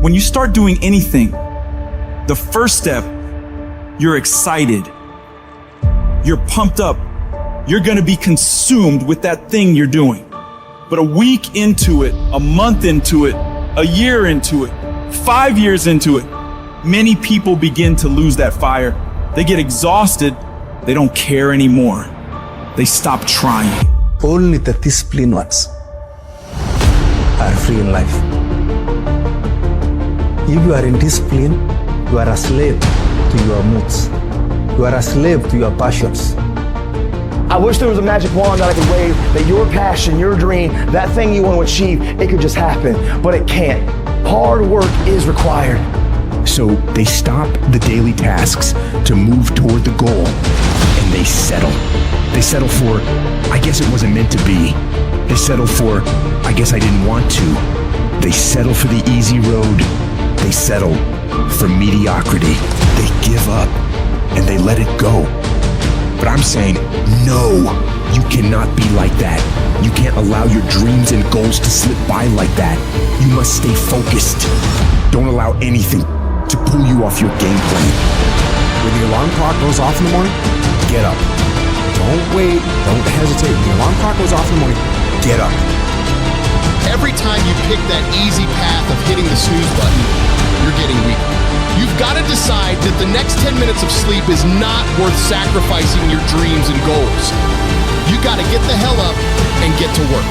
When you start doing anything, the first step, you're excited. You're pumped up. You're gonna be consumed with that thing you're doing. But a week into it, a month into it, a year into it, 5 years into it, many people begin to lose that fire. They get exhausted. They don't care anymore. They stop trying. Only the disciplined ones are free in life. If you are in discipline, you are a slave to your moods. You are a slave to your passions. I wish there was a magic wand that I could wave, that your passion, your dream, that thing you want to achieve, it could just happen, but it can't. Hard work is required. So they stop the daily tasks to move toward the goal, and they settle. They settle for, I guess it wasn't meant to be. They settle for, I guess I didn't want to. They settle for the easy road. They settle for mediocrity. They give up and they let it go. But I'm saying, no, you cannot be like that. You can't allow your dreams and goals to slip by like that. You must stay focused. Don't allow anything to pull you off your game plan. When the alarm clock goes off in the morning, get up. Don't wait, don't hesitate. When the alarm clock goes off in the morning, get up. Every time you pick that easy path of hitting the snooze button, you're getting weaker. You've got to decide that the next 10 minutes of sleep is not worth sacrificing your dreams and goals. You got to get the hell up and get to work.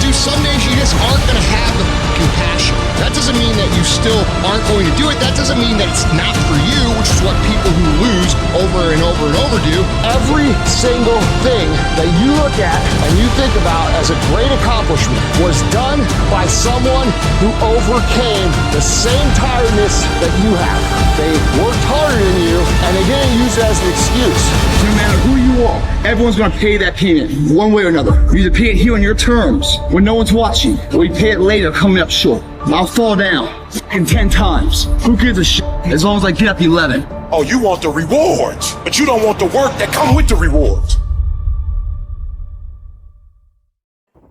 Dude, some days you just aren't going to have the compassion. That doesn't mean that you still aren't going to do it. That doesn't mean that it's not for you, which is what people who lose over and over and over do. Every single thing that you look at and you think about as a great accomplishment was done by someone who overcame the same tiredness that you have. They worked harder than you, and they didn't use it as an excuse. No matter who you are, everyone's gonna pay that payment one way or another. You either pay it here on your terms when no one's watching, or you pay it later coming up short. I'll fall down in 10 times. Who gives a shit as long as I get up 11? Oh, you want the rewards, but you don't want the work that come with the rewards.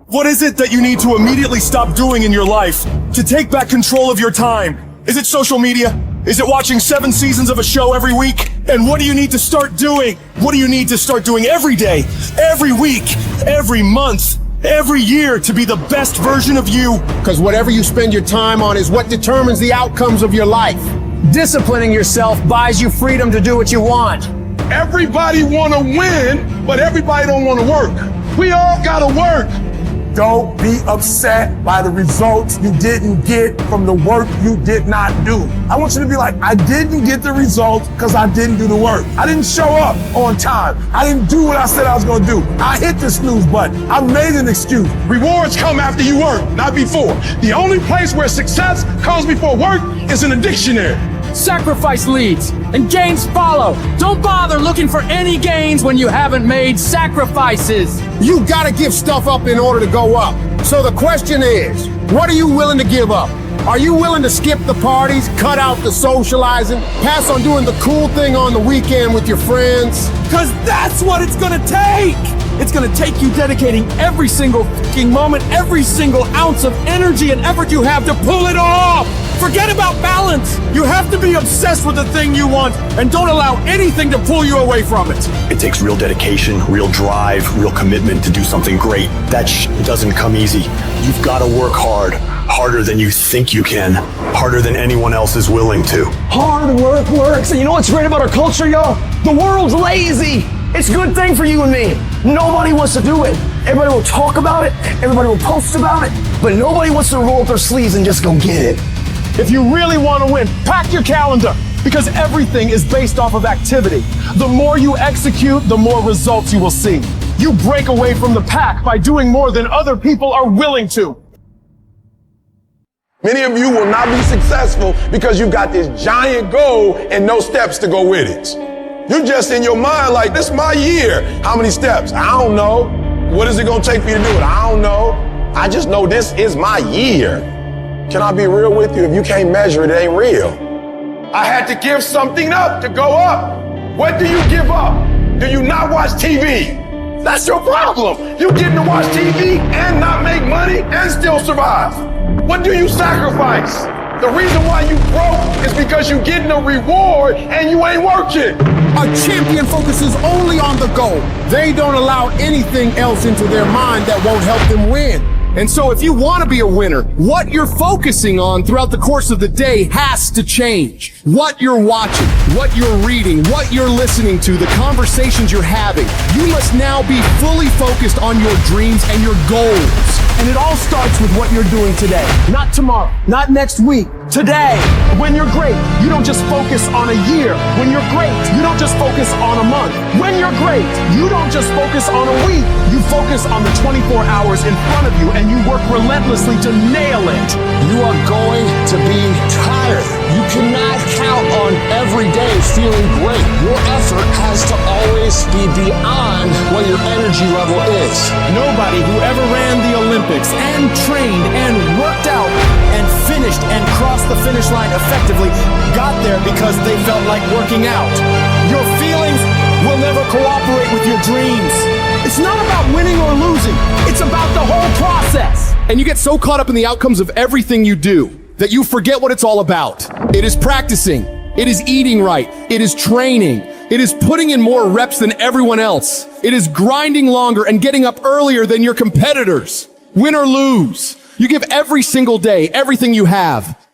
What is it that you need to immediately stop doing in your life to take back control of your time? Is it social media? Is it watching 7 seasons of a show every week? And what do you need to start doing? What do you need to start doing every day, every week, every month, every year to be the best version of you? Because whatever you spend your time on is what determines the outcomes of your life. Disciplining yourself buys you freedom to do what you want. Everybody want to win, but everybody don't want to work. We all got to work. Don't be upset by the results you didn't get from the work you did not do. I want you to be like, I didn't get the results because I didn't do the work. I didn't show up on time. I didn't do what I said I was going to do. I hit the snooze button. I made an excuse. Rewards come after you work, not before. The only place where success comes before work is in a dictionary. Sacrifice leads and gains follow. Don't bother looking for any gains when you haven't made sacrifices. You gotta give stuff up in order to go up. So the question is, what are you willing to give up? Are you willing to skip the parties, cut out the socializing, pass on doing the cool thing on the weekend with your friends? Because that's what it's gonna take. It's gonna take you dedicating every single fucking moment, every single ounce of energy and effort you have to pull it off. Forget about balance. You have to be obsessed with the thing you want and don't allow anything to pull you away from it. It takes real dedication, real drive, real commitment to do something great. That doesn't come easy. You've got to work hard, harder than you think you can, harder than anyone else is willing to. Hard work works, and you know what's great about our culture, y'all? The world's lazy. It's a good thing for you and me. Nobody wants to do it. Everybody will talk about it, everybody will post about it, but nobody wants to roll up their sleeves and just go get it. If you really want to win, pack your calendar, because everything is based off of activity. The more you execute, the more results you will see. You break away from the pack by doing more than other people are willing to. Many of you will not be successful because you've got this giant goal and no steps to go with it. You're just in your mind like, this is my year. How many steps? I don't know. What is it going to take for you to do it? I don't know. I just know this is my year. Can I be real with you? If you can't measure it, it ain't real. I had to give something up to go up. What do you give up? Do you not watch TV? That's your problem. You getting to watch TV and not make money and still survive. What do you sacrifice? The reason why you broke is because you getting a reward and you ain't working. A champion focuses only on the goal. They don't allow anything else into their mind that won't help them win. And so if you want to be a winner, what you're focusing on throughout the course of the day has to change. What you're watching, what you're reading, what you're listening to, the conversations you're having. You must now be fully focused on your dreams and your goals. And it all starts with what you're doing today. Not tomorrow, not next week, today. When you're great, you don't just focus on a year. When you're great, you don't just focus on a month. When you're great, you don't just focus on a week. You focus on the 24 hours in front of you and you work relentlessly to nail it. You are going to be tired. You cannot count on every day feeling great. Your effort has to always be beyond what your energy level is. Nobody who ever ran the Olympics and trained and worked out and finished and crossed the finish line effectively got there because they felt like working out. Your feelings will never cooperate with your dreams. It's not about winning or losing. It's about the whole process. And you get so caught up in the outcomes of everything you do that you forget what it's all about. It is practicing. It is eating right. It is training. It is putting in more reps than everyone else. It is grinding longer and getting up earlier than your competitors. Win or lose, you give every single day everything you have.